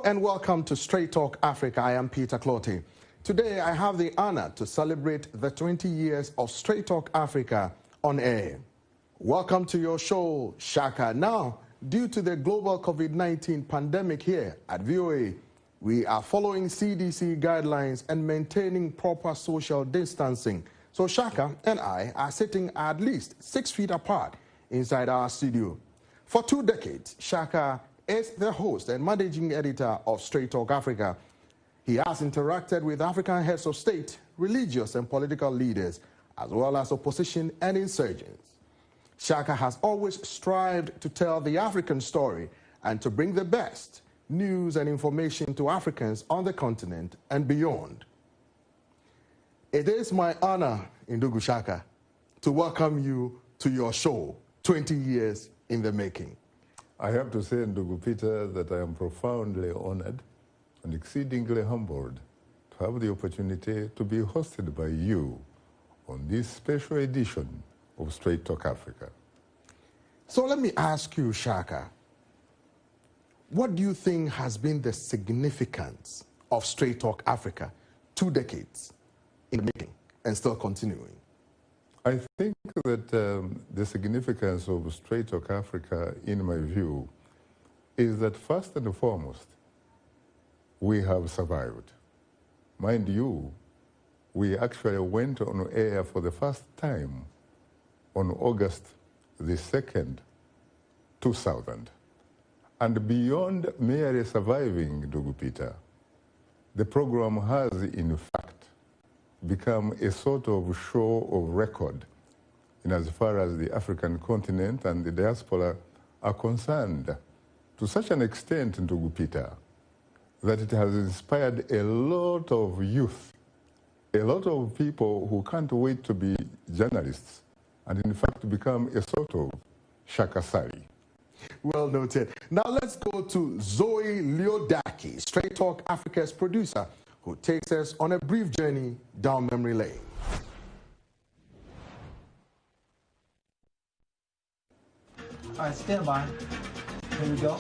and welcome to Straight Talk Africa. I am Peter Clottey. Today I have the honor to celebrate the 20 years of Straight Talk Africa on air. Welcome to your show, Shaka. Now, due to the global COVID-19 pandemic here at VOA, we are following CDC guidelines and maintaining proper social distancing. So Shaka and I are sitting at least 6 feet apart inside our studio. For 2 decades, Shaka is the host and managing editor of Straight Talk Africa. He has interacted with African heads of state, religious and political leaders, as well as opposition and insurgents. Shaka has always strived to tell the African story and to bring the best news and information to Africans on the continent and beyond. It is my honor, Ndugu Shaka, to welcome you to your show, 20 years in the making. I have to say, Ndugu Peter, that I am profoundly honored and exceedingly humbled to have the opportunity to be hosted by you on this special edition of Straight Talk Africa. So let me ask you, Shaka, what do you think has been the significance of Straight Talk Africa 2 decades in the making and still continuing? I think that the significance of Straight Talk Africa, in my view, is that first and foremost, we have survived. Mind you, we actually went on air for the first time on August the 2nd, 2000. And beyond merely surviving, Ndugu Peter, the program has, in fact, become a sort of show of record in as far as the African continent and the diaspora are concerned, to such an extent, Ndugu Peter, that it has inspired a lot of youth, a lot of people who can't wait to be journalists, and in fact become a sort of Shaka Ssali. Well noted. Now let's go to Zoe Leodaki, Straight Talk Africa's producer, who takes us on a brief journey down memory lane. All right, stand by. Here we go.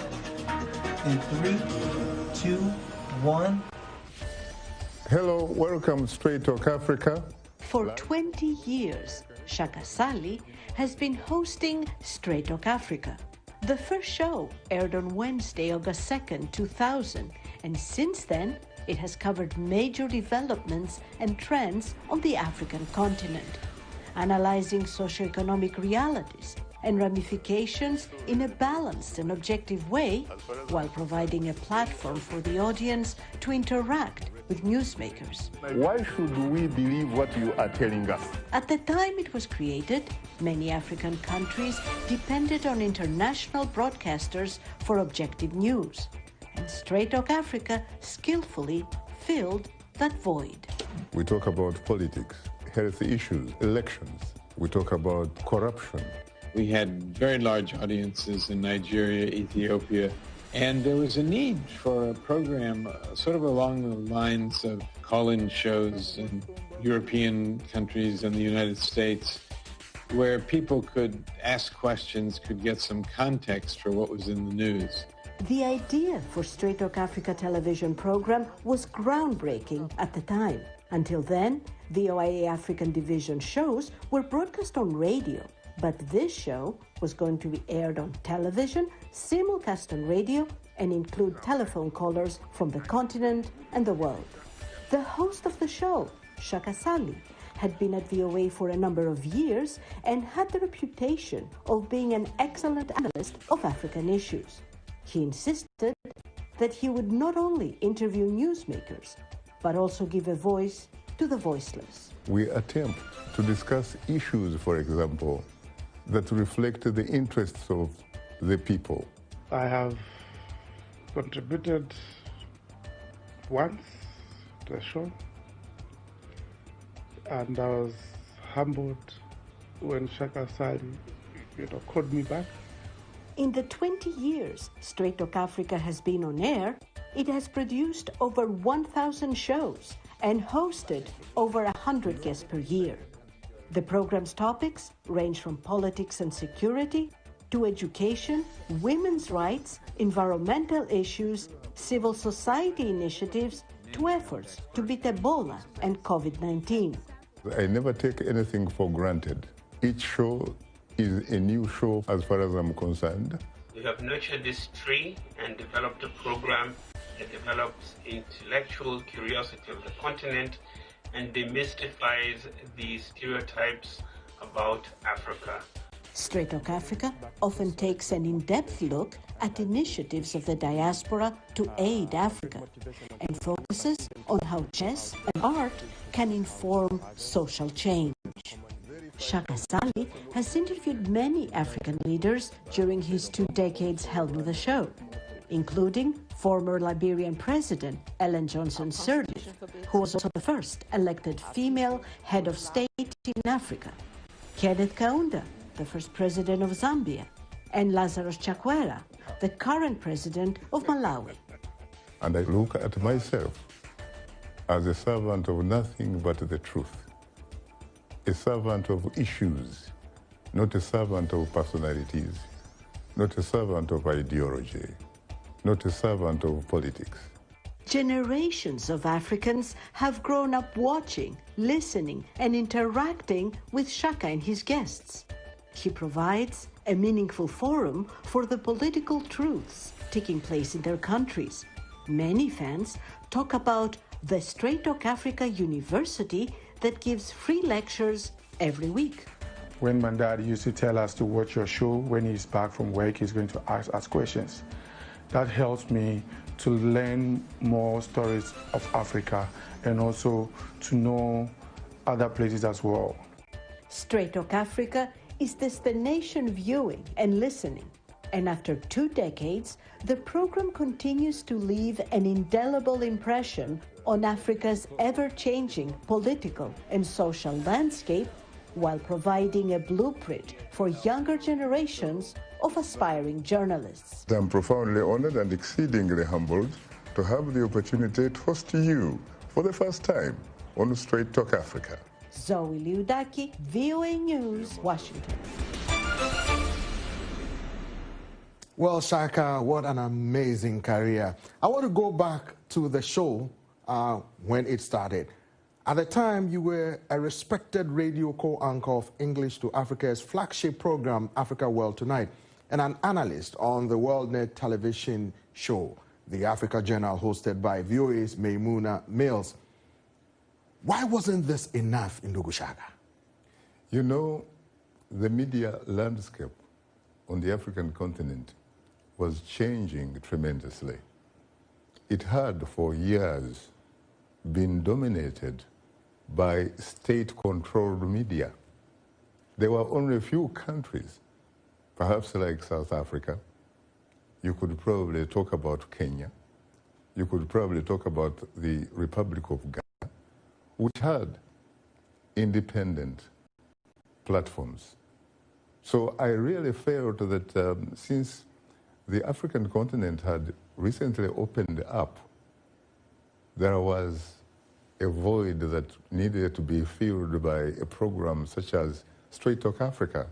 In 3, 2, 1. Hello, welcome to Straight Talk Africa. For 20 years, Shaka Ssali has been hosting Straight Talk Africa. The first show aired on Wednesday, August 2nd, 2000, and since then, it has covered major developments and trends on the African continent, analyzing socioeconomic realities and ramifications in a balanced and objective way, while providing a platform for the audience to interact with newsmakers. Why should we believe what you are telling us? At the time it was created, many African countries depended on international broadcasters for objective news, and Straight Talk Africa skillfully filled that void. We talk about politics, health issues, elections. We talk about corruption. We had very large audiences in Nigeria, Ethiopia, and there was a need for a program sort of along the lines of call-in shows in European countries and the United States, where people could ask questions, could get some context for what was in the news. The idea for Straight Talk Africa television program was groundbreaking at the time. Until then, VOA African division shows were broadcast on radio, but this show was going to be aired on television, simulcast on radio, and include telephone callers from the continent and the world. The host of the show, Shaka Ssali, had been at VOA for a number of years and had the reputation of being an excellent analyst of African issues. He insisted that he would not only interview newsmakers, but also give a voice to the voiceless. We attempt to discuss issues, for example, that reflect the interests of the people. I have contributed once to the show, and I was humbled when Shaka Ssali, called me back. In the 20 years Straight Talk Africa has been on air, it has produced over 1,000 shows and hosted over 100 guests per year. The program's topics range from politics and security to education, women's rights, environmental issues, civil society initiatives, to efforts to beat Ebola and COVID-19. I never take anything for granted. Each show is a new show as far as I'm concerned. We have nurtured this tree and developed a program that develops intellectual curiosity of the continent and demystifies the stereotypes about Africa. Straight Talk Africa often takes an in-depth look at initiatives of the diaspora to aid Africa and focuses on how chess and art can inform social change. Shaka Ssali has interviewed many African leaders during his 2 decades held with the show, including former Liberian President Ellen Johnson Sirleaf, who was also the first elected female head of state in Africa, Kenneth Kaunda, the first president of Zambia, and Lazarus Chakwera, the current president of Malawi. And I look at myself as a servant of nothing but the truth, a servant of issues, not a servant of personalities, not a servant of ideology, not a servant of politics. Generations of Africans have grown up watching, listening, and interacting with Shaka and his guests. He provides a meaningful forum for the political truths taking place in their countries. Many fans talk about the Straight Talk Africa University that gives free lectures every week. When my dad used to tell us to watch your show, when he's back from work, he's going to ask us questions. That helps me to learn more stories of Africa and also to know other places as well. Straight Talk Africa is destination viewing and listening. And after 2 decades, the program continues to leave an indelible impression on Africa's ever-changing political and social landscape while providing a blueprint for younger generations of aspiring journalists. I'm profoundly honored and exceedingly humbled to have the opportunity to host you for the first time on Straight Talk Africa. Zoe Liudaki, VOA News, Washington. Well, Shaka, what an amazing career. I want to go back to the show when it started. At the time, you were a respected radio co-anchor of English to Africa's flagship program, Africa World Tonight, and an analyst on the WorldNet television show, the Africa Journal, hosted by VOA's Maimouna Mills. Why wasn't this enough in Ndugu Shaka? You know, the media landscape on the African continent was changing tremendously. It had for years been dominated by state-controlled media. There were only a few countries, perhaps like South Africa. You could probably talk about Kenya. You could probably talk about the Republic of Ghana, which had independent platforms. So I really felt that since the African continent had recently opened up, there was a void that needed to be filled by a program such as Straight Talk Africa,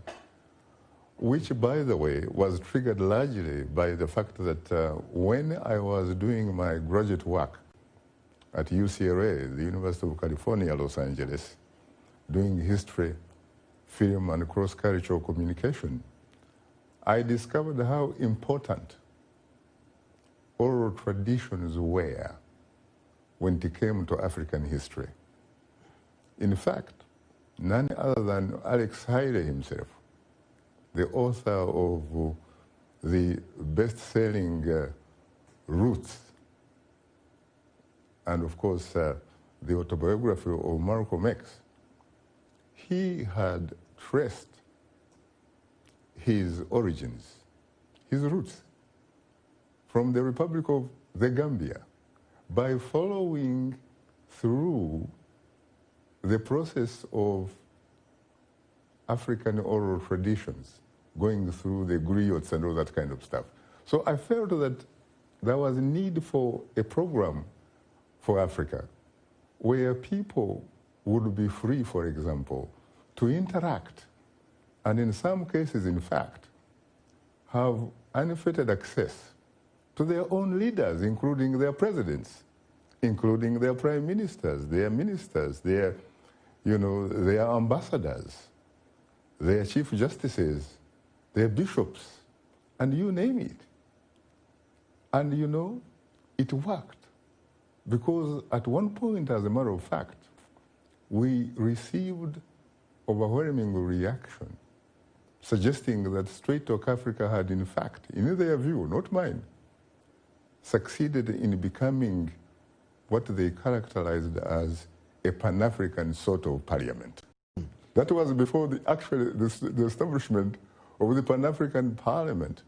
which, by the way, was triggered largely by the fact that when I was doing my graduate work at UCLA, the University of California, Los Angeles, doing history, film, and cross-cultural communication, I discovered how important oral traditions were when it came to African history. In fact, none other than Alex Haley himself, the author of the best-selling Roots, and of course the autobiography of Malcolm X, he had traced his origins, his roots, from the Republic of the Gambia by following through the process of African oral traditions, going through the griots and all that kind of stuff. So I felt that there was a need for a program for Africa where people would be free, for example, to interact, and in some cases, in fact, have unfettered access to their own leaders, including their presidents, including their prime ministers, their their ambassadors, their chief justices, their bishops, and you name it. And it worked. Because at one point, as a matter of fact, we received overwhelming reaction suggesting that Straight Talk Africa had, in fact, in their view, not mine, succeeded in becoming what they characterized as a Pan-African sort of parliament. That was before the establishment of the Pan-African Parliament,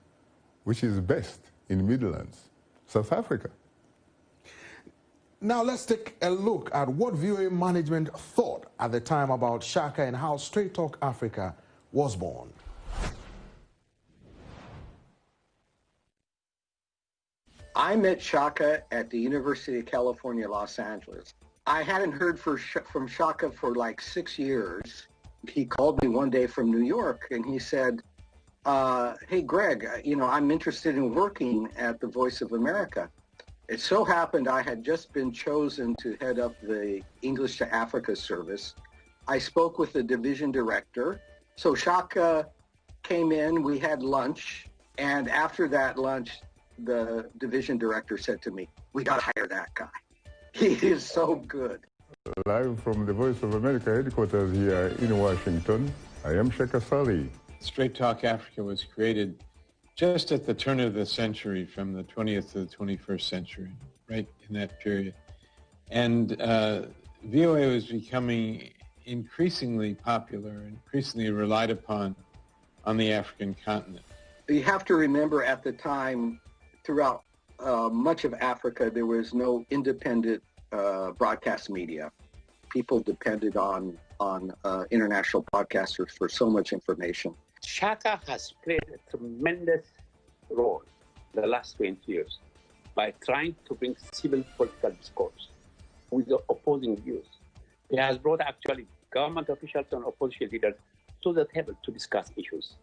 which is based in Midlands, South Africa. Now let's take a look at what VOA management thought at the time about Shaka and how Straight Talk Africa was born. I met Shaka at the University of California, Los Angeles. I hadn't heard from Shaka for like 6 years. He called me one day from New York and he said, hey, Greg, I'm interested in working at the Voice of America. It so happened I had just been chosen to head up the English to Africa service. I spoke with the division director. So Shaka came in, we had lunch, and after that lunch, the division director said to me, we got to hire that guy. He is so good. Live from the Voice of America headquarters here in Washington, I am Shaka Ssali. Straight Talk Africa was created just at the turn of the century, from the 20th to the 21st century, right in that period. And VOA was becoming increasingly popular, increasingly relied upon on the African continent. You have to remember at the time, throughout much of Africa, there was no independent broadcast media. People depended on international broadcasters for so much information. Shaka has played a tremendous role in the last 20 years by trying to bring civil political discourse with the opposing views. He has brought actually government officials and opposition leaders to the table to discuss issues,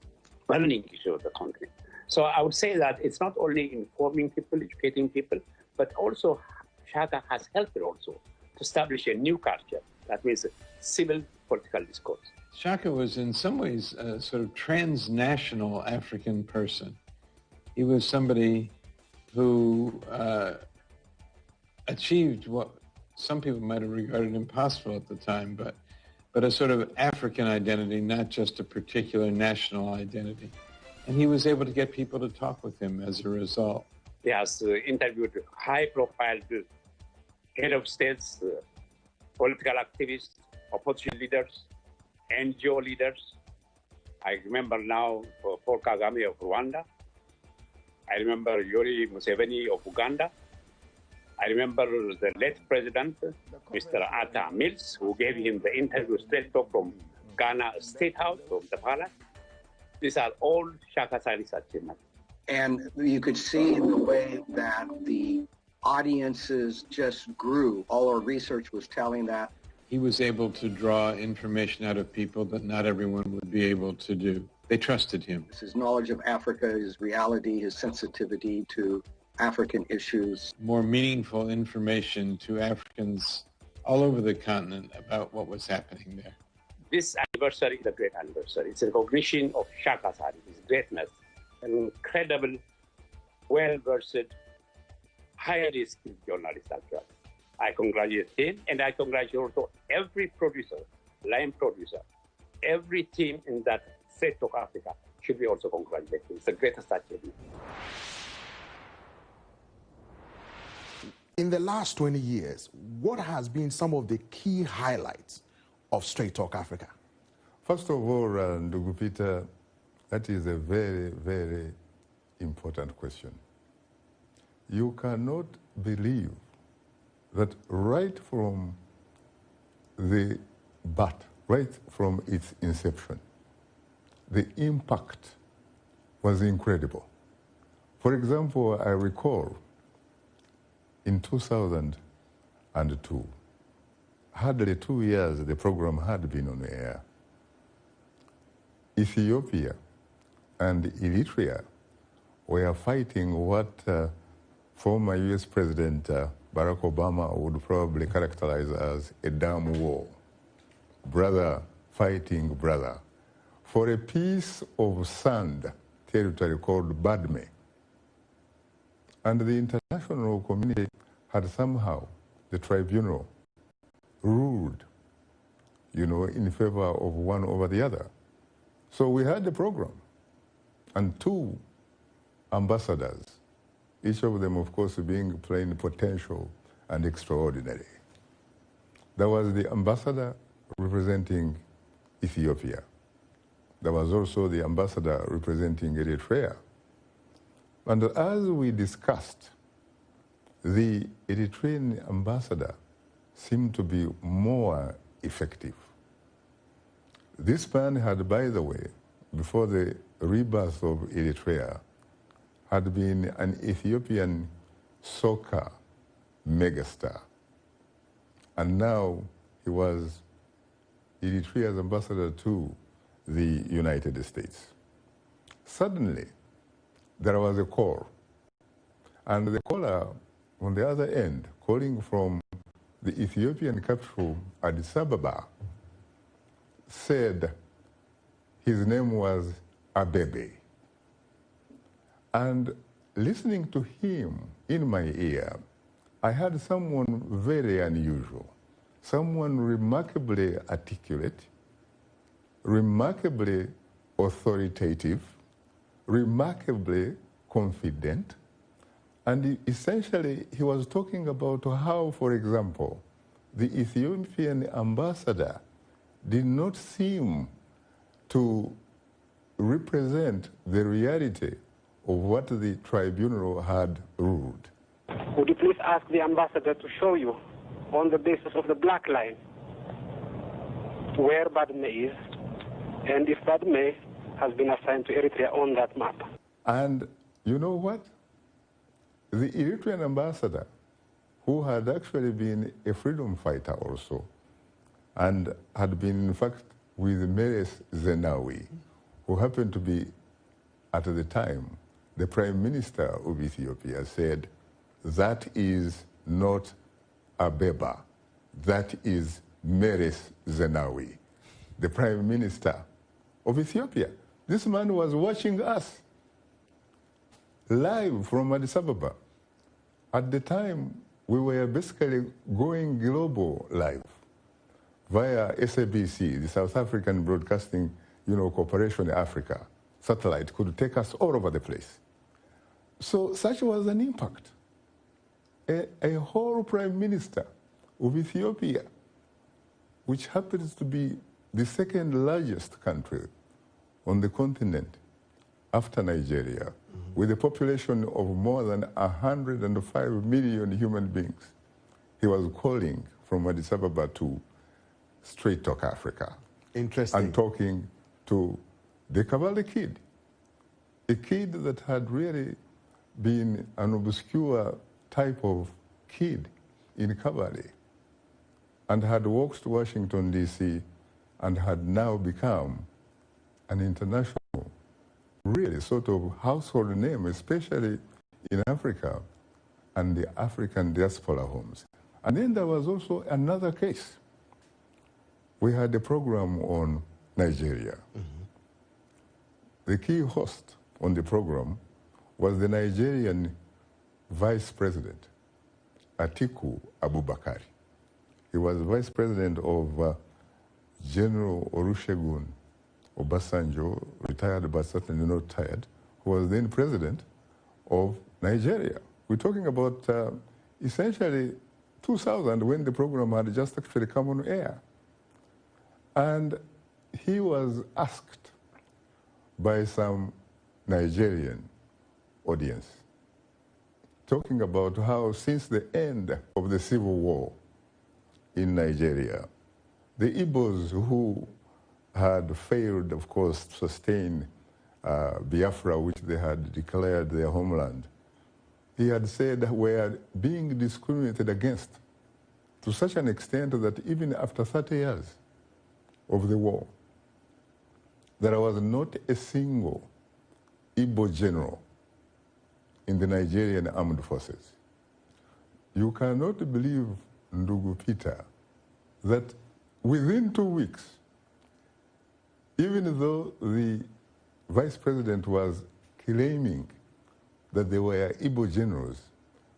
burning issues of the country. So I would say that it's not only informing people, educating people, but also Shaka has helped also to establish a new culture. That means civil political discourse. Shaka was in some ways a sort of transnational African person. He was somebody who achieved what some people might have regarded impossible at the time, but a sort of African identity, not just a particular national identity. And he was able to get people to talk with him as a result. He has interviewed high-profile head of states, political activists, opposition leaders, NGO leaders. I remember now Paul Kagame of Rwanda. I remember Yoweri Museveni of Uganda. I remember the late president, Mr. Atta Mills, who gave him the interview straight talk from Ghana State House, from the palace. These are all Shaka Ssali's achievements. And you could see in the way that the audiences just grew. All our research was telling that. He was able to draw information out of people that not everyone would be able to do. They trusted him. His knowledge of Africa, his reality, his sensitivity to African issues. More meaningful information to Africans all over the continent about what was happening there. This anniversary is a great anniversary. It's a recognition of Shaka Ssali, his greatness, an incredible, well-versed, highly skilled journalist actually. I congratulate him, and I congratulate also every producer, line producer, every team in that Straight Talk Africa should be also congratulated. It's the greatest achievement. In the last 20 years, what has been some of the key highlights of Straight Talk Africa? First of all, Ndugu Peter, that is a very, very important question. You cannot believe that right from the bat, right from its inception, the impact was incredible. For example, I recall in 2002, hardly 2 years the program had been on air. Ethiopia and Eritrea were fighting what former US President Barack Obama would probably characterize as a damn war. Brother fighting brother for a piece of sand territory called Badme. And the international community had somehow, the tribunal, ruled, in favor of one over the other. So we had the program, and 2 ambassadors, each of them, of course, being plenipotential and extraordinary. There was the ambassador representing Ethiopia. There was also the ambassador representing Eritrea. And as we discussed, the Eritrean ambassador seemed to be more effective. This man had, by the way, before the rebirth of Eritrea, had been an Ethiopian soccer megastar. And now he was Eritrea's ambassador to the United States. Suddenly, there was a call. And the caller on the other end, calling from the Ethiopian capital, Addis Ababa, said his name was Abebe. And listening to him in my ear, I heard someone very unusual, someone remarkably articulate, remarkably authoritative, remarkably confident, and essentially he was talking about how, for example, the Ethiopian ambassador did not seem to represent the reality of what the tribunal had ruled. Would you please ask the ambassador to show you, on the basis of the black line, where Badme is, and if Badme has been assigned to Eritrea on that map? And you know what? The Eritrean ambassador, who had actually been a freedom fighter also, and had been, in fact, with Meles Zenawi, who happened to be, at the time, the Prime Minister of Ethiopia, said, that is not Abeba, that is Meles Zenawi, the Prime Minister of Ethiopia. This man was watching us live from Addis Ababa. At the time, we were basically going global live via SABC, the South African Broadcasting Corporation Africa. Satellite could take us all over the place. So such was an impact. A whole prime minister of Ethiopia, which happens to be the second largest country on the continent after Nigeria, with a population of more than 105 million human beings. He was calling from Addis Ababa to Straight Talk Africa. Interesting. And talking to the Kabale kid, a kid that had really been an obscure type of kid in Kabale, and had walked to Washington, D.C., and had now become an international, really sort of household name, especially in Africa and the African diaspora homes. And then there was also another case. We had a program on Nigeria. The key host on the program was the Nigerian Vice President, Atiku Abubakar. He was Vice President of General Olusegun Obasanjo, retired but certainly not tired, who was then President of Nigeria. We're talking about essentially 2000, when the program had just actually come on air. And he was asked by some Nigerian audience, talking about how since the end of the civil war in Nigeria, the Igbos who had failed, of course, to sustain Biafra, which they had declared their homeland, he had said were being discriminated against to such an extent that even after 30 years of the war, there was not a single Igbo general in the Nigerian Armed Forces. You cannot believe, Ndugu Peter, that within 2 weeks, even though the vice president was claiming that they were Igbo generals,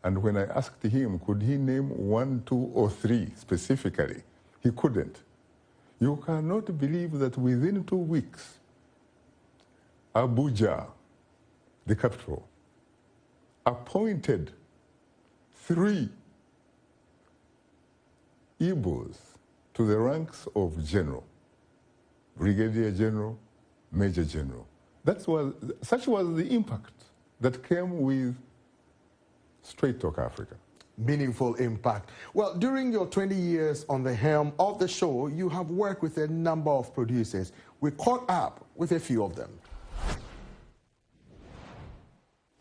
and when I asked him, could he name 1, 2, or 3 specifically, he couldn't. You cannot believe that within 2 weeks, Abuja, the capital, appointed 3 Igbos to the ranks of general, brigadier general, major general. Such was the impact that came with Straight Talk Africa. Meaningful impact. Well, during your 20 years on the helm of the show, you have worked with a number of producers. We caught up with a few of them.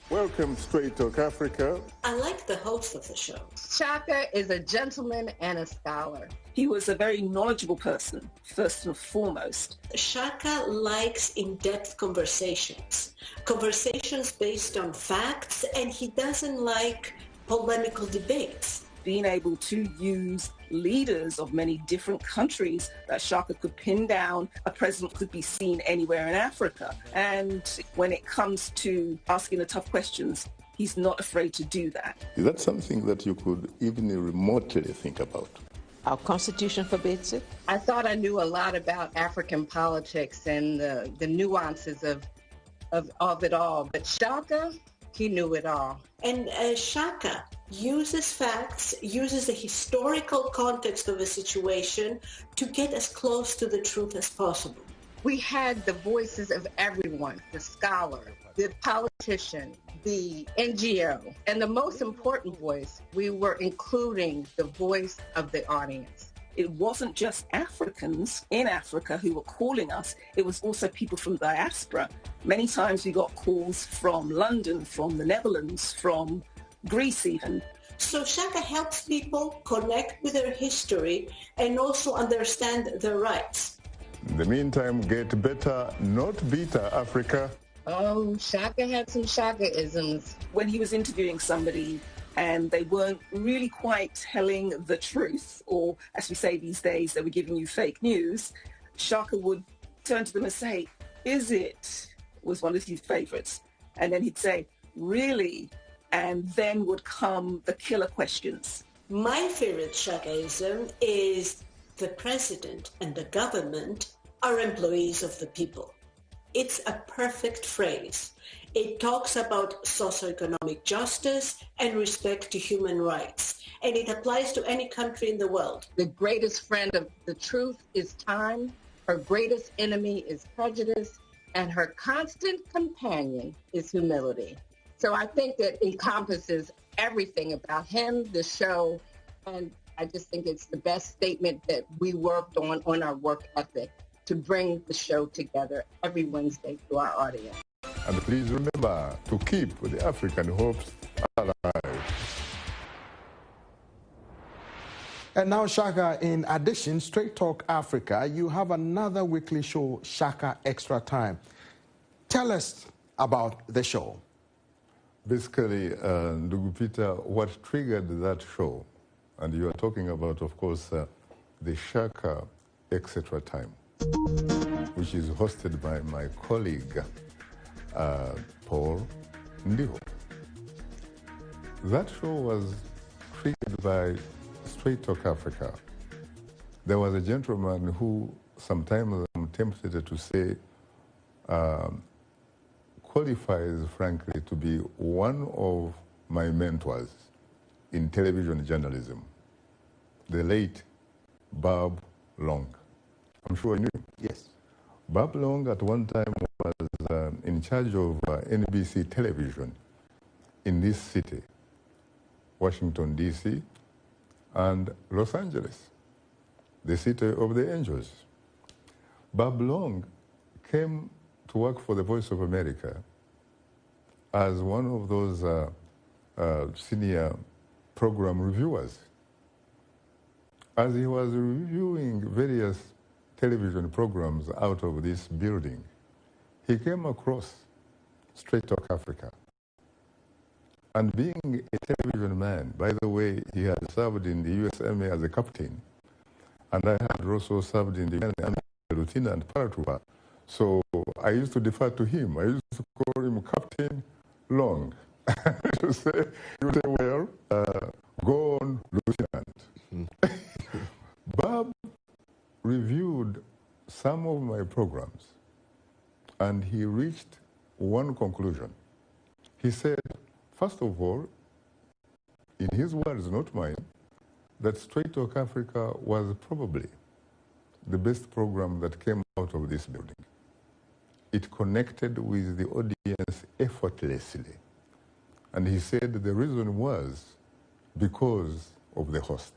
Welcome, Straight Talk Africa. I like the host of the show. Shaka is a gentleman and a scholar. He was a very knowledgeable person, first and foremost. Shaka likes in-depth conversations based on facts, and he doesn't like polemical debates. Being able to use leaders of many different countries that Shaka could pin down, a president could be seen anywhere in Africa. And when it comes to asking the tough questions, he's not afraid to do that. Is that something that you could even remotely think about? Our Constitution forbids it. I thought I knew a lot about African politics and the nuances of it all, but Shaka, he knew it all. And Shaka uses facts, uses the historical context of a situation to get as close to the truth as possible. We had the voices of everyone, the scholar, the politician, the NGO, and the most important voice, we were including the voice of the audience. It wasn't just Africans in Africa who were calling us, it was also people from diaspora. Many times we got calls from London, from the Netherlands, from Greece even. So Shaka helps people connect with their history and also understand their rights. In the meantime, get better, not bitter, Africa. Oh, Shaka had some Shaka-isms. When he was interviewing somebody and they weren't really quite telling the truth, or as we say these days, they were giving you fake news, Shaka would turn to them and say, "Is it?" was one of his favorites. And then he'd say, "Really?" And then would come the killer questions. My favorite Shakaism is the president and the government are employees of the people. It's a perfect phrase. It talks about socioeconomic justice and respect to human rights, and it applies to any country in the world. The greatest friend of the truth is time, her greatest enemy is prejudice, and her constant companion is humility. So I think that encompasses everything about him, the show, and I just think it's the best statement that we worked on our work ethic to bring the show together every Wednesday to our audience. And please remember to keep the African hopes alive. And now, Shaka, in addition, Straight Talk Africa, you have another weekly show, Shaka Extra Time. Tell us about the show. Basically, Ndugu Peter, what triggered that show, and you are talking about, of course, the Shaka Extra Time, which is hosted by my colleague, Paul Ndiho. That show was triggered by Straight Talk Africa. There was a gentleman who sometimes I'm tempted to say qualifies, frankly, to be one of my mentors in television journalism, the late Bob Long. I'm sure you knew. Yes. Bob Long at one time was in charge of NBC television in this city, Washington, D.C., and Los Angeles, the city of the angels. Bob Long came to work for the Voice of America as one of those senior program reviewers. As he was reviewing various television programs out of this building, he came across Straight Talk Africa. And being a television man, by the way, he had served in the U.S. Army as a captain, and I had also served in the Army as a lieutenant paratrooper. So I used to defer to him. I used to call him Captain Long. You say, well, go on, Lieutenant. Bob reviewed some of my programs, and he reached one conclusion. He said, first of all, in his words, not mine, that Straight Talk Africa was probably the best program that came out of this building. It connected with the audience effortlessly. And he said the reason was because of the host.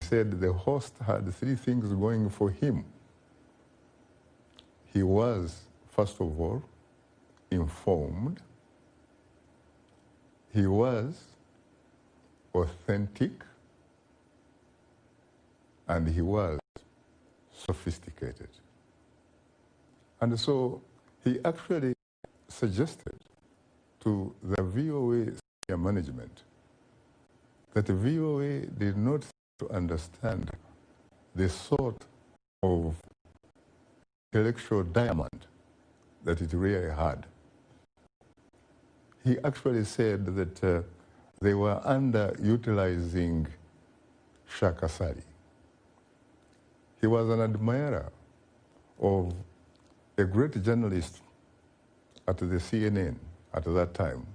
He said the host had three things going for him. He was, first of all, informed. He was authentic. And he was sophisticated. And so he actually suggested to the VOA senior management that the VOA did not seem to understand the sort of intellectual diamond that it really had. He actually said that they were underutilizing Shaka Ssali. He was an admirer of a great journalist at the CNN at that time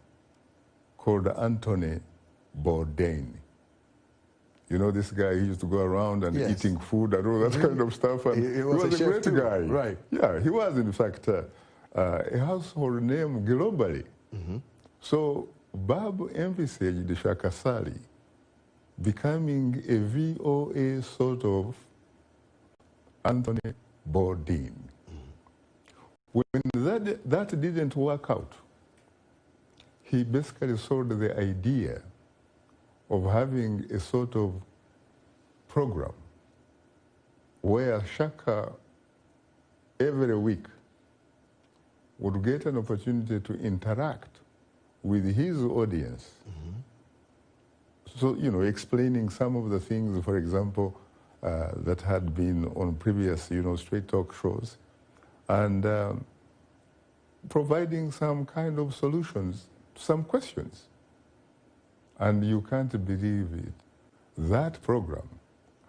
called Anthony Bourdain. You know this guy, he used to go around and eating food and all that kind of stuff. And he was a great guy. Right. Yeah, he was in fact a household name globally. So Bob envisaged Shaka Ssali becoming a VOA sort of Anthony Bourdain. When that didn't work out, he basically sold the idea of having a sort of program where Shaka every week would get an opportunity to interact with his audience. So, you know, explaining some of the things, for example, that had been on previous, Straight Talk shows, and providing some kind of solutions to some questions. And you can't believe it. That program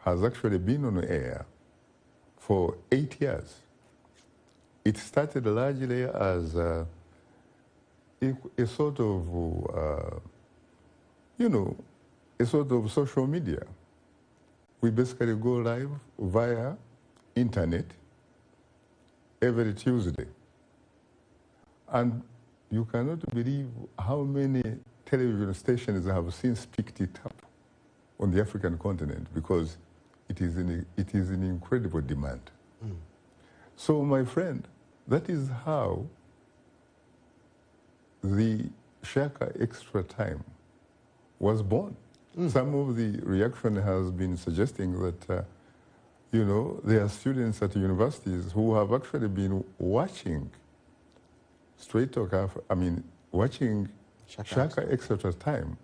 has actually been on air for 8 years. It started largely as a sort of, a sort of social media. We basically go live via internet every Tuesday. And you cannot believe how many television stations have since picked it up on the African continent because it is in incredible demand. So, my friend, that is how the Shaka Extra Time was born. Some of the reaction has been suggesting that, there are students at universities who have actually been watching Straight Talk Africa, watching Shaka Extra Time,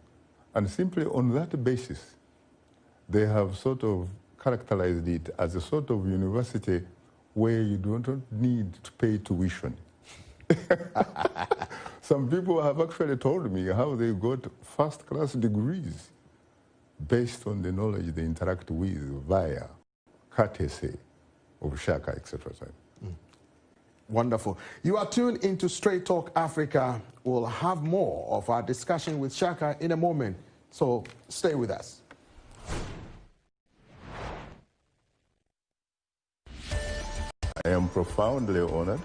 and simply on that basis, they have sort of characterized it as a sort of university where you don't need to pay tuition. Some people have actually told me how they got first-class degrees based on the knowledge they interact with via courtesy of Shaka Extra Time. Wonderful. You are tuned into Straight Talk Africa. We'll have more of our discussion with Shaka in a moment, so stay with us. I am profoundly honored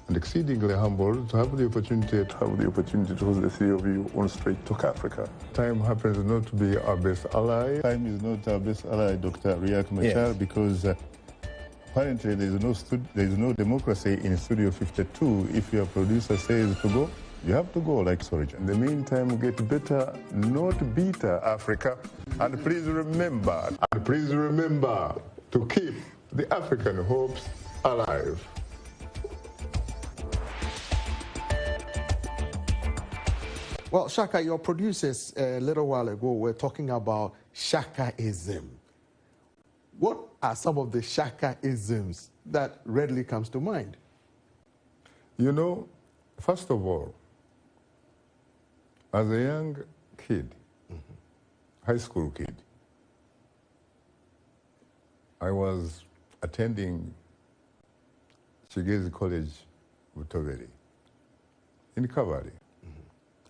and exceedingly humbled to have the opportunity to host the three of you on Straight Talk Africa. Time happens not to be our best ally. Time is not our best ally, Dr. Riek Machar, because apparently there is no democracy in Studio 52. If your producer says to go, you have to go like Origin. In the meantime, get better, not bitter, Africa. And please remember to keep the African hopes alive. Well, Shaka, your producers a little while ago were talking about Shaka-ism. What are some of the Shaka-isms that readily comes to mind? You know, first of all, as a young kid, high school kid, I was attending Shigezi College, Butoveri, in Kabale.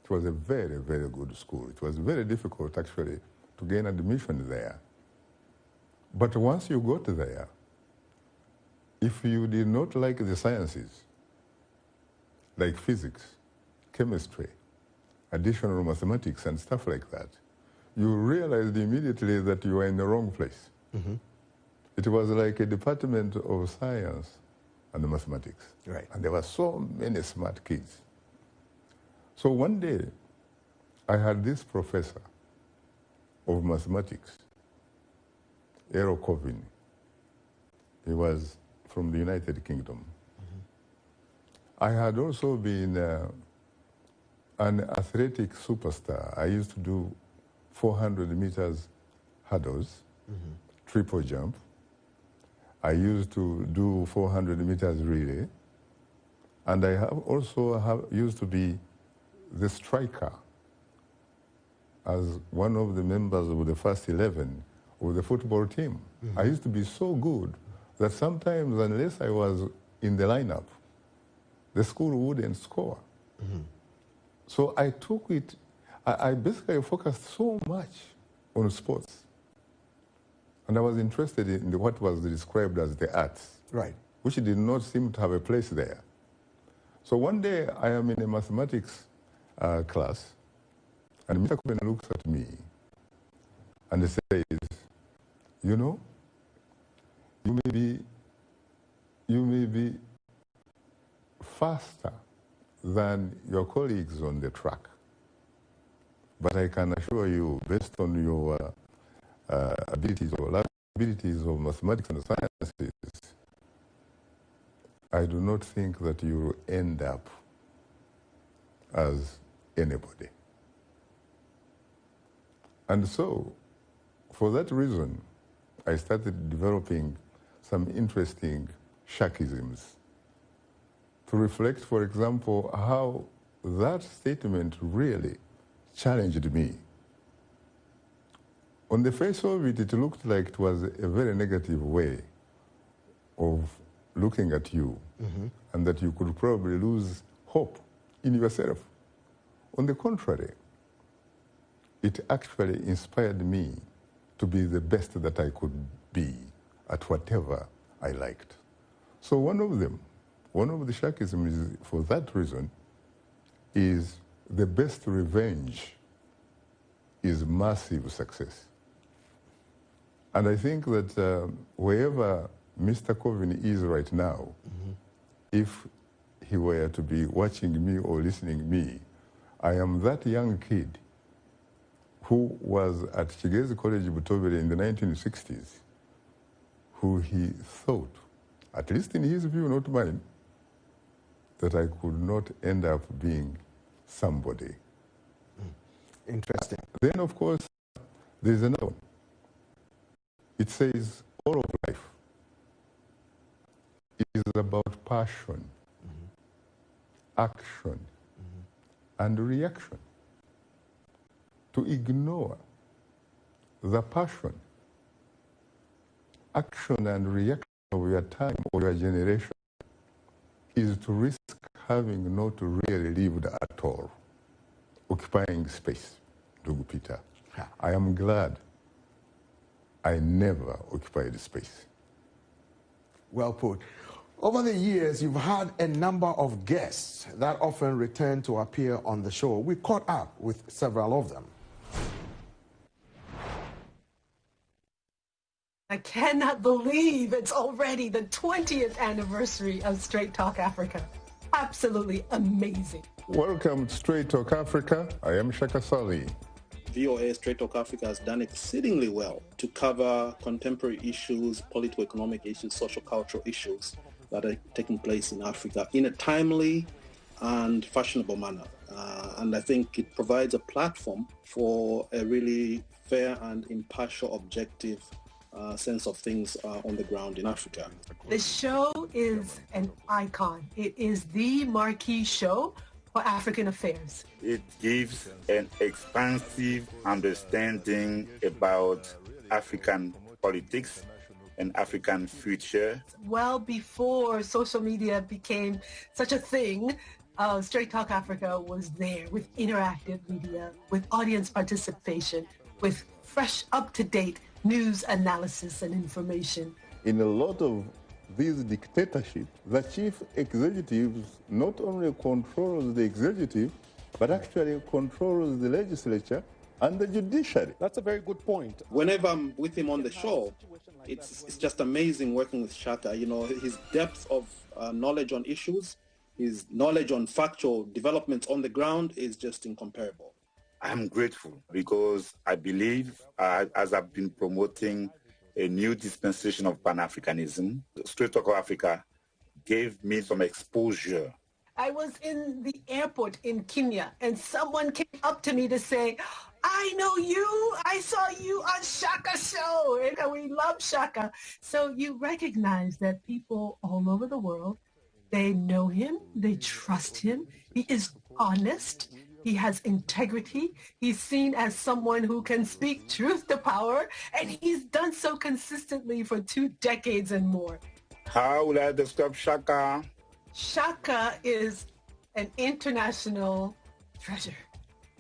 It was a very, very good school. It was very difficult, actually, to gain admission there. But once you got there, if you did not like the sciences, like physics, chemistry, additional mathematics, and stuff like that, you realized immediately that you were in the wrong place. It was like a department of science and mathematics. Right. And there were so many smart kids. So one day, I had this professor of mathematics, Ero Covin. He was from the United Kingdom. I had also been an athletic superstar. I used to do 400 meters hurdles, triple jump. I used to do 400 meters relay. And I used to be the striker as one of the members of the first 11 of the football team. I used to be so good that sometimes, unless I was in the lineup, the school wouldn't score. So I took it, I basically focused so much on sports. And I was interested in what was described as the arts, right, which did not seem to have a place there. So one day I am in a mathematics class, and Mr. Coben looks at me and says, you know, you may be faster than your colleagues on the track, but I can assure you, based on your abilities or abilities of mathematics and sciences, I do not think that you will end up as anybody. And so, for that reason, I started developing some interesting Shakisms to reflect, for example, how that statement really challenged me. On the face of it, it looked like it was a very negative way of looking at you, and that you could probably lose hope in yourself. On the contrary, it actually inspired me to be the best that I could be at whatever I liked. So one of the Shakisms, for that reason, is the best revenge is massive success. And I think that wherever Mr. Covin is right now, if he were to be watching me or listening to me, I am that young kid who was at Shigezi College, Butoveri in the 1960s, who he thought, at least in his view, not mine, that I could not end up being somebody. Interesting. Then, of course, there's another one. It says all of life is about passion, action, and reaction. To ignore the passion, action, and reaction of your time or your generation is to risk having not really lived at all, occupying space, Ndugu Peter. I am glad I never occupied space. Well put. Over the years, you've had a number of guests that often return to appear on the show. We caught up with several of them. I cannot believe it's already the 20th anniversary of Straight Talk Africa. Absolutely amazing. Welcome to Straight Talk Africa. I am Shaka Ssali. VOA Straight Talk Africa has done exceedingly well to cover contemporary issues, political-economic issues, social-cultural issues that are taking place in Africa in a timely and fashionable manner. And I think it provides a platform for a really fair and impartial, objective sense of things on the ground in Africa. The show is an icon. It is the marquee show for African affairs. It gives an expansive understanding about African politics and African future. Well before social media became such a thing, Straight Talk Africa was there with interactive media, with audience participation, with fresh, up-to-date news analysis and information. In a lot of these dictatorships, the chief executive not only controls the executive, but actually controls the legislature and the judiciary. That's a very good point. Whenever I'm with him on the show, it's just amazing working with Shaka. You know, his depth of knowledge on issues, his knowledge on factual developments on the ground is just incomparable. I'm grateful because I believe, as I've been promoting a new dispensation of Pan-Africanism, Straight Talk Africa gave me some exposure. I was in the airport in Kenya, and someone came up to me to say, I know you. I saw you on Shaka show, and we love Shaka. So you recognize that people all over the world, they know him, they trust him. He is honest. He has integrity. He's seen as someone who can speak truth to power, and he's done so consistently for 2 decades and more. How will I describe Shaka? Shaka is an international treasure.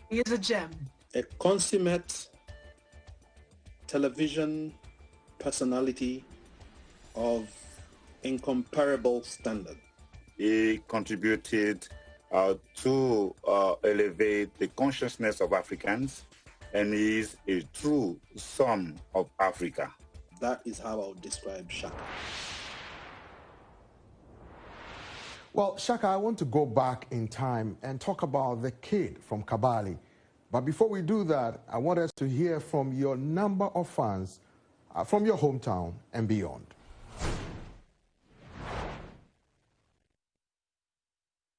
He is a gem. A consummate television personality of incomparable standard. He contributed to elevate the consciousness of Africans, and he is a true son of Africa. That is how I would describe Shaka. Well, Shaka, I want to go back in time and talk about the kid from Kabale. But before we do that, I want us to hear from your number of fans from your hometown and beyond.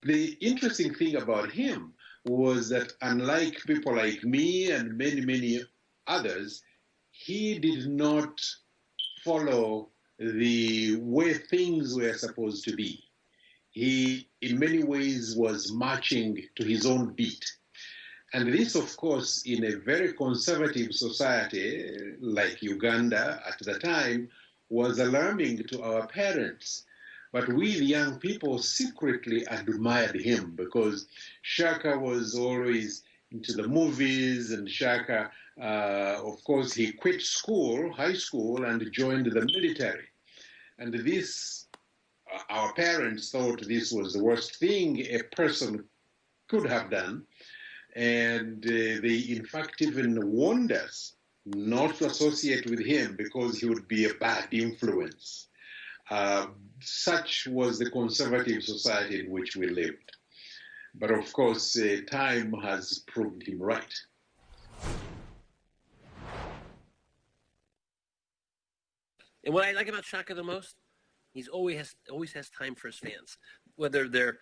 The interesting thing about him was that unlike people like me and many others, he did not follow the way things were supposed to be. He, in many ways, was marching to his own beat. And this, of course, in a very conservative society like Uganda at the time, was alarming to our parents. But we, the young people, secretly admired him because Shaka was always into the movies, and Shaka, of course, he quit school, high school, and joined the military. And this, our parents thought this was the worst thing a person could have done. And they, in fact, even warned us not to associate with him because he would be a bad influence. Such was the conservative society in which we lived. But of course, time has proved him right. And what I like about Shaka the most, he's always has time for his fans, whether they're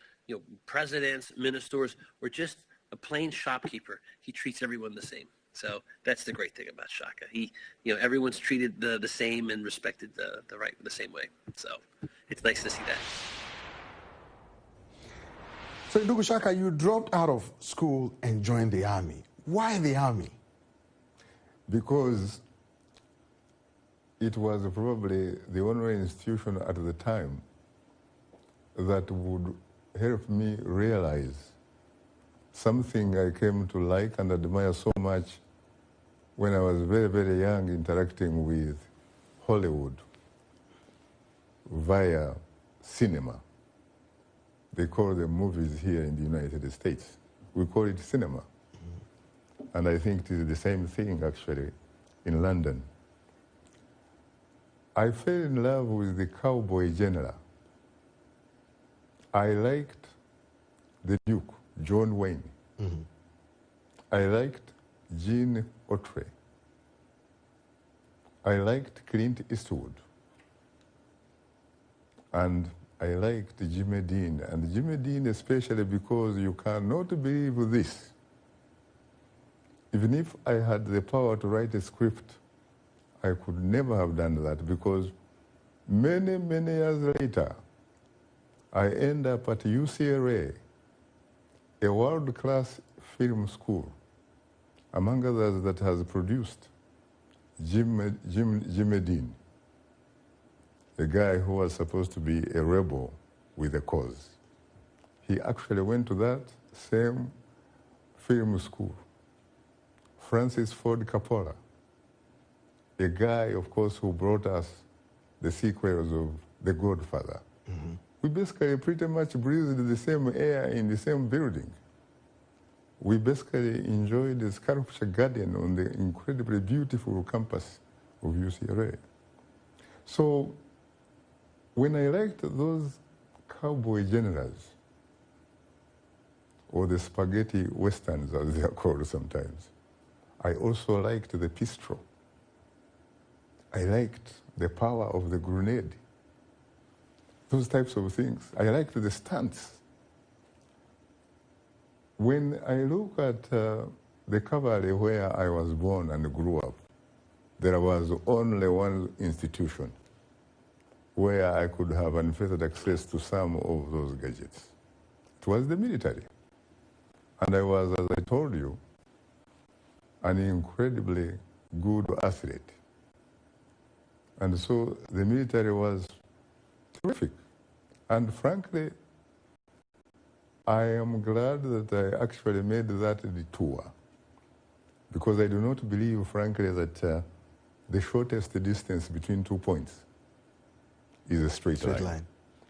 presidents, ministers, or just a plain shopkeeper. He treats everyone the same. So that's the great thing about Shaka. He, everyone's treated the same and respected the same way. So it's nice to see that. So, Ndugu Shaka, you dropped out of school and joined the army. Why the army? Because it was probably the only institution at the time that would help me realize something I came to like and admire so much when I was very young, interacting with Hollywood via cinema. They call them movies here in the United States. We call it cinema. Mm-hmm. And I think it is the same thing, actually, in London. I fell in love with the cowboy general. I liked the Duke, John Wayne. Mm-hmm. I liked Gene Autry. I liked Clint Eastwood. And I liked Jimmy Dean, and Jimmy Dean especially because you cannot believe this. Even if I had the power to write a script, I could never have done that because many, many years later, I end up at UCLA, a world-class film school, among others that has produced Jimmy Dean, a guy who was supposed to be a rebel with a cause. He actually went to that same film school. Francis Ford Coppola, a guy, of course, who brought us the sequels of The Godfather. Mm-hmm. We basically pretty much breathed the same air in the same building. We basically enjoyed the sculpture garden on the incredibly beautiful campus of UCLA. So when I liked those cowboy generals, or the spaghetti westerns as they are called sometimes, I also liked the pistol. I liked the power of the grenade. Those types of things. I liked the stunts. When I look at the cavalry where I was born and grew up, there was only one institution where I could have unfettered access to some of those gadgets. It was the military. And I was, as I told you, an incredibly good athlete. And so the military was terrific. And frankly, I am glad that I actually made that detour, because I do not believe, frankly, that the shortest distance between 2 points is a straight line.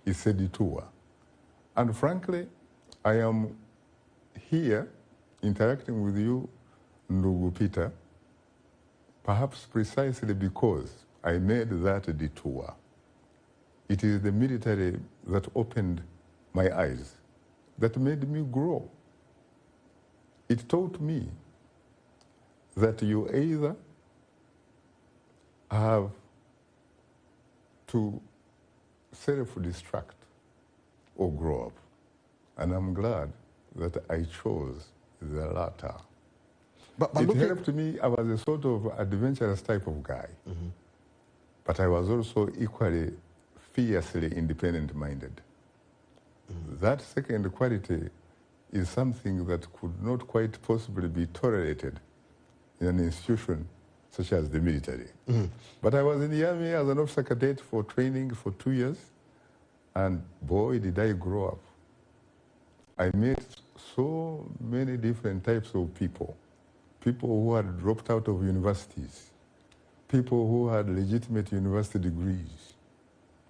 It's a detour. And frankly, I am here interacting with you, Ndugu Peter, perhaps precisely because I made that detour. It is the military that opened my eyes, that made me grow. It taught me that you either have to self-destruct or grow up. And I'm glad that I chose the latter. But it helped me. I was a sort of adventurous type of guy. Mm-hmm. But I was also equally fiercely independent-minded. Mm-hmm. That second quality is something that could not quite possibly be tolerated in an institution such as the military. Mm-hmm. But I was in the army as an officer cadet for training for 2 years, and boy, did I grow up. I met so many different types of people. People who had dropped out of universities, people who had legitimate university degrees,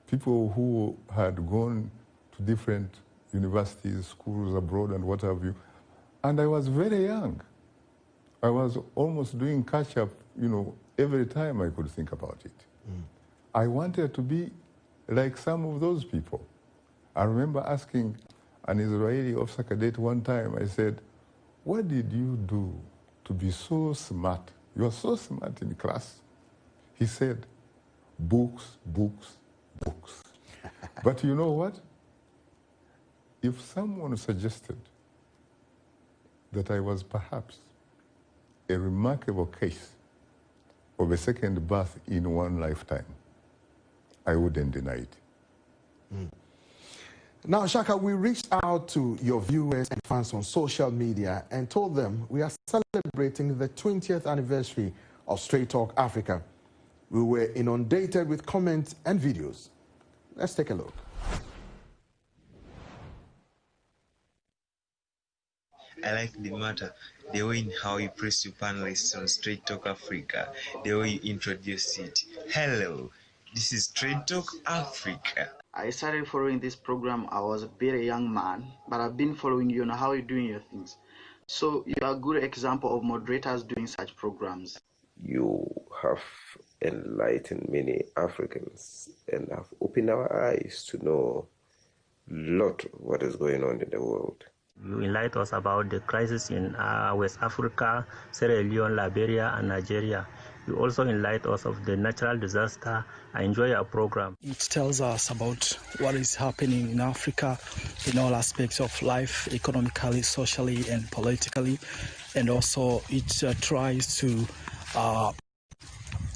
people who had gone to different universities, schools abroad and what have you. And I was very young. I was almost doing catch-up, every time I could think about it. Mm. I wanted to be like some of those people. I remember asking an Israeli officer cadet one time, I said, what did you do to be so smart? You are so smart in class. He said, books, books, books. But you know what? If someone suggested that I was perhaps a remarkable case of a second birth in one lifetime, I wouldn't deny it. Mm. Now, Shaka, we reached out to your viewers and fans on social media and told them we are celebrating the 20th anniversary of Straight Talk Africa. We were inundated with comments and videos. Let's take a look. I like the matter, the way in how you press your panelists on Straight Talk Africa, the way you introduce it. Hello, this is Straight Talk Africa. I started following this program. I was a very young man, but I've been following you on how you're doing your things. So you're a good example of moderators doing such programs. You have enlightened many Africans and have opened our eyes to know a lot of what is going on in the world. You enlighten us about the crisis in West Africa, Sierra Leone, Liberia, and Nigeria. You also enlighten us of the natural disaster. I enjoy your program. It tells us about what is happening in Africa in all aspects of life, economically, socially, and politically. And also it tries to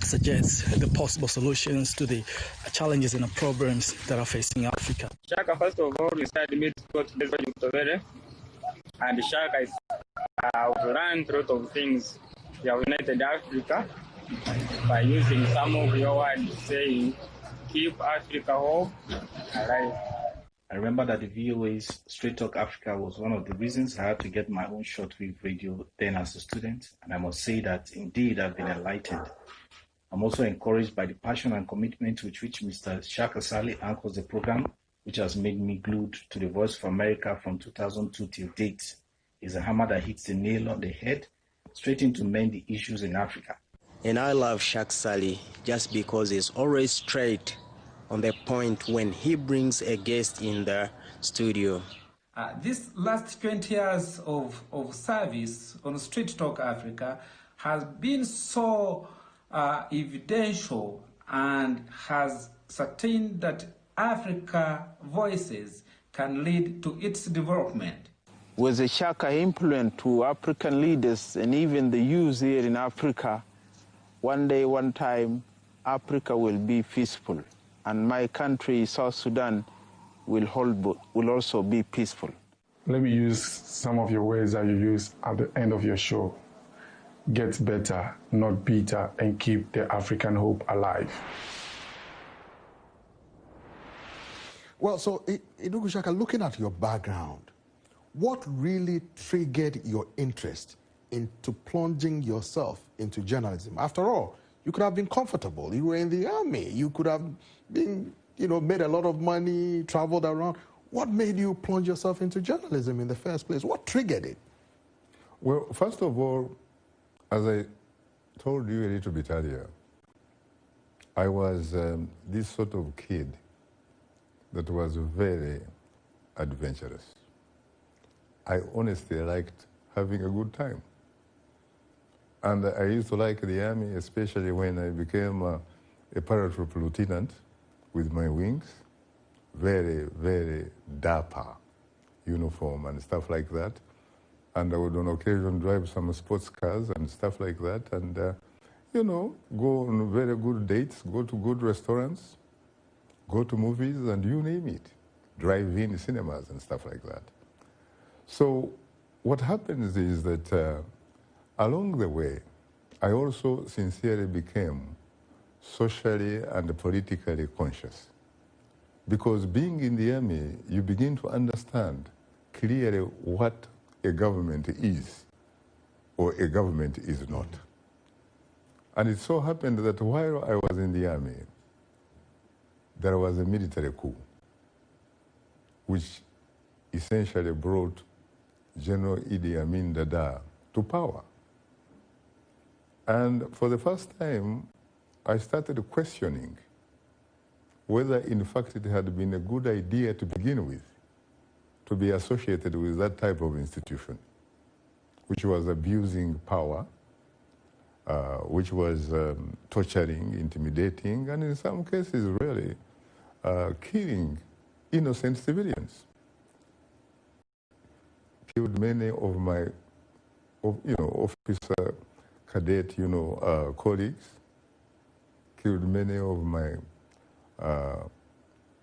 suggest the possible solutions to the challenges and the problems that are facing Africa. Shaka, first of all, we started to go to the and Shaka is learned a lot of things. We have united Africa by using some of your words saying, keep Africa whole alive. I remember that the VOA's Straight Talk Africa was one of the reasons I had to get my own shortwave radio then as a student, and I must say that indeed I've been enlightened. I'm also encouraged by the passion and commitment with which Mr. Shaka Ssali anchors the program, which has made me glued to the Voice of America from 2002 till date. It's a hammer that hits the nail on the head, straight into mend the issues in Africa. And I love Shaka Ssali just because he's always straight on the point when he brings a guest in the studio. This last 20 years of service on Straight Talk Africa has been so evidential and has certain that Africa voices can lead to its development. With the Shaka influence to African leaders and even the youth here in Africa, one day, one time, Africa will be peaceful, and my country, South Sudan, will also be peaceful. Let me use some of your words that you use at the end of your show. Get better, not bitter, and keep the African hope alive. Well, so, Idugu Shaka, looking at your background, what really triggered your interest into plunging yourself into journalism? After all, you could have been comfortable. You were in the army. You could have been, made a lot of money, traveled around. What made you plunge yourself into journalism in the first place? What triggered it? Well, first of all, as I told you a little bit earlier, I was this sort of kid that was very adventurous. I honestly liked having a good time. And I used to like the army, especially when I became a paratroop lieutenant with my wings. Very, very dapper uniform and stuff like that. And I would on occasion drive some sports cars and stuff like that. And, go on very good dates, go to good restaurants, go to movies, and you name it. Drive-in cinemas and stuff like that. So what happens is that along the way, I also sincerely became socially and politically conscious. Because being in the army, you begin to understand clearly what a government is or a government is not. And it so happened that while I was in the army, there was a military coup, which essentially brought General Idi Amin Dada to power. And for the first time, I started questioning whether in fact it had been a good idea to begin with to be associated with that type of institution, which was abusing power, which was torturing, intimidating, and in some cases really killing innocent civilians. Killed many of my, officer, cadet, colleagues. Killed many of my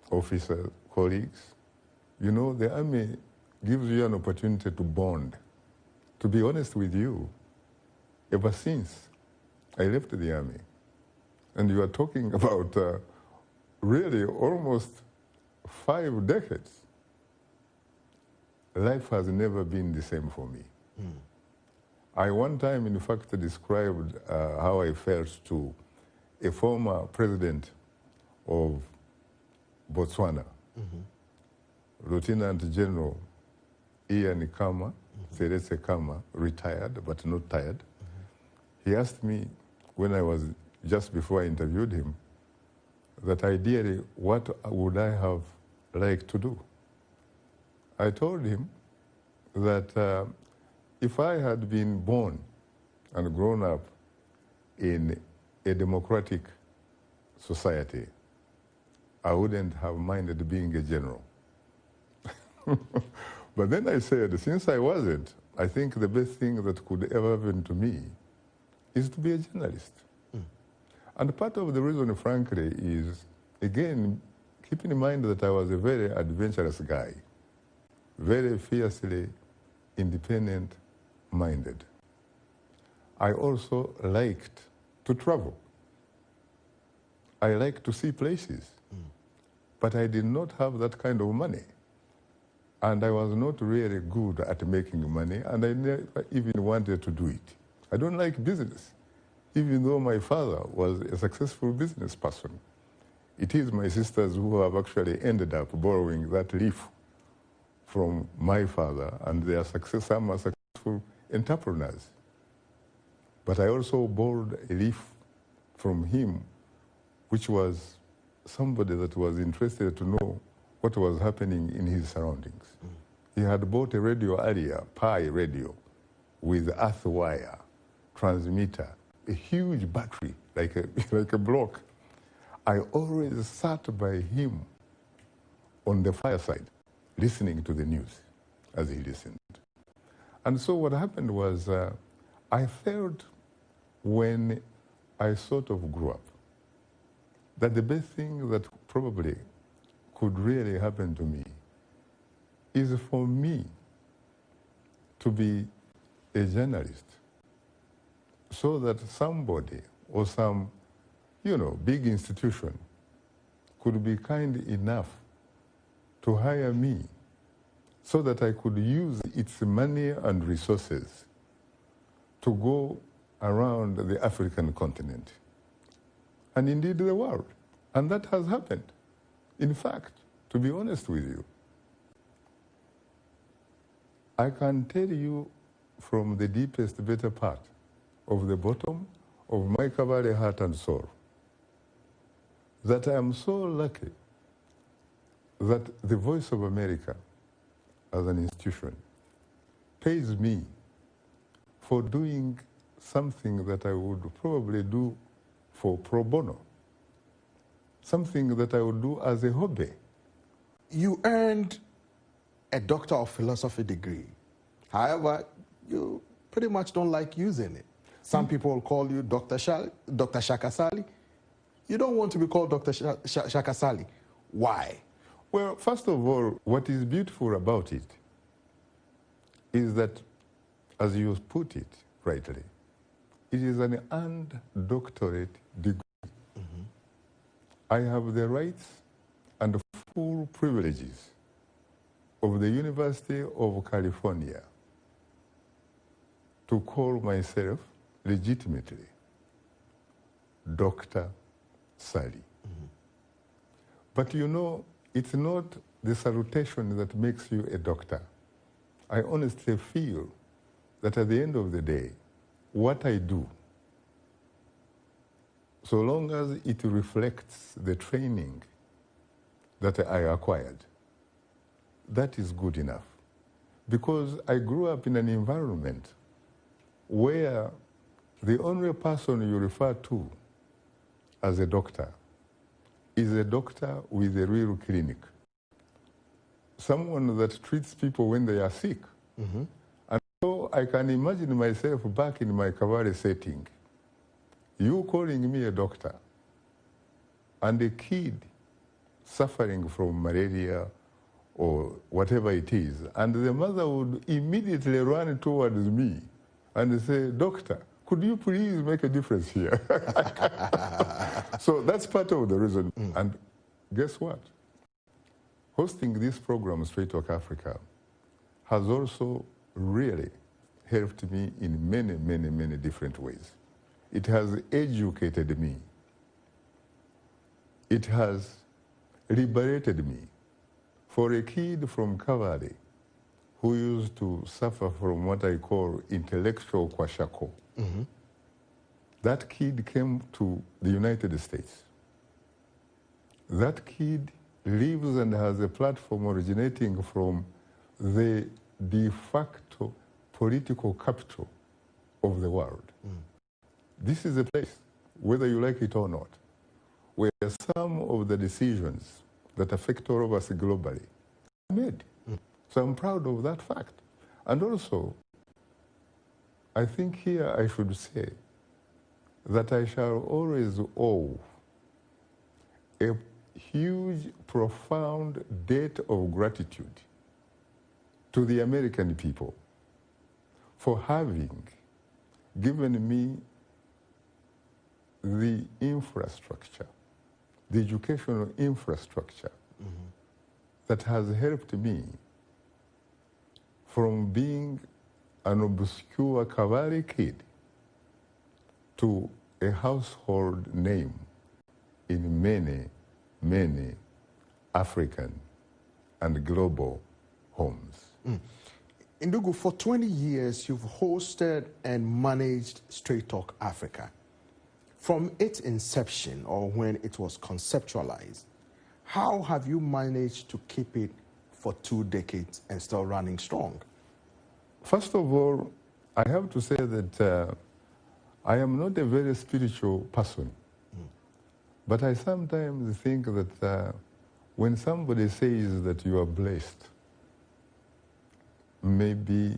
officer colleagues. The army gives you an opportunity to bond. To be honest with you, ever since I left the army, and you are talking about really almost 5 decades, life has never been the same for me. I one time, in fact, described how I felt to a former president of Botswana, Lieutenant General Ian Kama, Therese Kama, retired but not tired. He asked me when I was, just before I interviewed him, that ideally, what would I have liked to do? I told him that if I had been born and grown up in a democratic society, I wouldn't have minded being a general. But then I said, since I wasn't, I think the best thing that could ever happen to me is to be a journalist. And part of the reason, frankly, is, again, keeping in mind that I was a very adventurous guy, very fiercely independent-minded. I also liked to travel. I liked to see places. But I did not have that kind of money. And I was not really good at making money, and I never even wanted to do it. I don't like business, even though my father was a successful business person. It is my sisters who have actually ended up borrowing that leaf from my father, and they are some are successful entrepreneurs. But I also borrowed a leaf from him, which was somebody that was interested to know what was happening in his surroundings. He had bought a radio earlier, Pi radio, with earth wire, transmitter, a huge battery, like a block. I always sat by him on the fireside, listening to the news as he listened. And so what happened was, I felt when I sort of grew up, that the best thing that probably could really happen to me is for me to be a journalist, so that somebody or some, big institution could be kind enough to hire me so that I could use its money and resources to go around the African continent, and indeed the world. And that has happened. In fact, to be honest with you, I can tell you from the deepest, better part of the bottom of my Cavalry heart and soul that I am so lucky that the Voice of America as an institution pays me for doing something that I would probably do for pro bono, something that I would do as a hobby. You earned a Doctor of Philosophy degree. However, you pretty much don't like using it. Some people will call you Dr. Shaka Ssali. You don't want to be called Dr. Shaka Ssali. Why? Well, first of all, what is beautiful about it is that, as you put it rightly, it is an earned doctorate degree. I have the rights and full privileges of the University of California to call myself legitimately Dr. Ssali. But it's not the salutation that makes you a doctor. I honestly feel that at the end of the day, what I do, so long as it reflects the training that I acquired, that is good enough. Because I grew up in an environment where the only person you refer to as a doctor is a doctor with a real clinic. Someone that treats people when they are sick. And so I can imagine myself back in my Cavalry setting, you calling me a doctor, and a kid suffering from malaria or whatever it is, and the mother would immediately run towards me and say, "Doctor, could you please make a difference here?" So that's part of the reason. And guess what? Hosting this program, Straight Talk Africa, has also really helped me in many, many, many different ways. It has educated me. It has liberated me. For a kid from Cavalry who used to suffer from what I call intellectual kwashako, that kid came to the United States. That kid lives and has a platform originating from the de facto political capital of the world. This is a place, whether you like it or not, where some of the decisions that affect all of us globally are made. So I'm proud of that fact. And also, I think here I should say that I shall always owe a huge, profound debt of gratitude to the American people for having given me the infrastructure, the educational infrastructure that has helped me from being an obscure cavalry kid to a household name in many, many African and global homes. Ndugu, for 20 years, you've hosted and managed Straight Talk Africa. From its inception, or when it was conceptualized, how have you managed to keep it for 2 decades and still running strong? First of all, I have to say that I am not a very spiritual person. But I sometimes think that when somebody says that you are blessed, maybe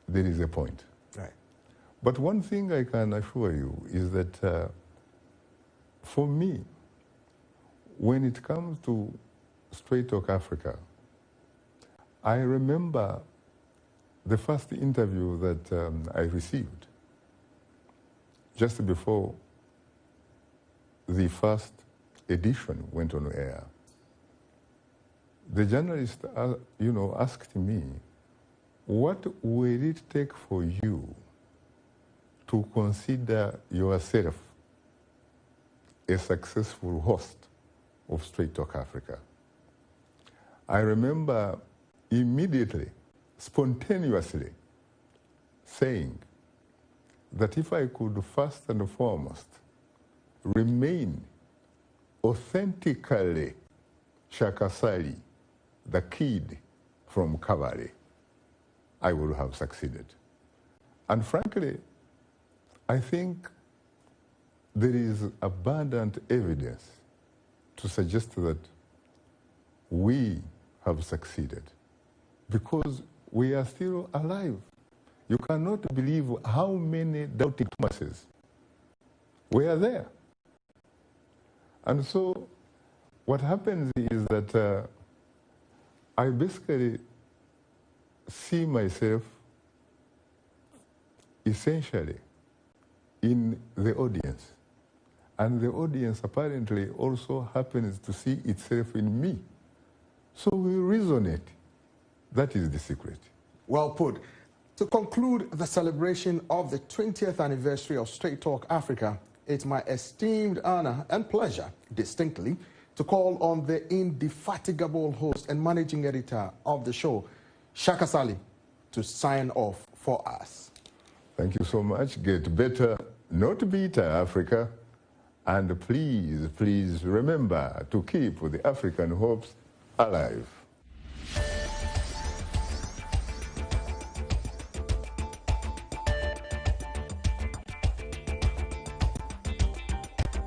there is a point. Right. But one thing I can assure you is that for me, when it comes to Straight Talk Africa, I remember the first interview that I received just before the first edition went on air. The journalist, asked me, what will it take for you to consider yourself a successful host of Straight Talk Africa? I remember immediately, spontaneously saying that if I could first and foremost remain authentically Shaka Ssali, the kid from cavalry, I would have succeeded. And frankly, I think there is abundant evidence to suggest that we have succeeded because we are still alive. You cannot believe how many doubting Thomases were there. And so what happens is that I basically see myself essentially in the audience. And the audience apparently also happens to see itself in me. So we resonate. That is the secret. Well put. To conclude the celebration of the 20th anniversary of Straight Talk Africa, it's my esteemed honor and pleasure, distinctly, to call on the indefatigable host and managing editor of the show, Shaka Ssali, to sign off for us. Thank you so much. Get better, not bitter, Africa. And please, please remember to keep the African hopes alive.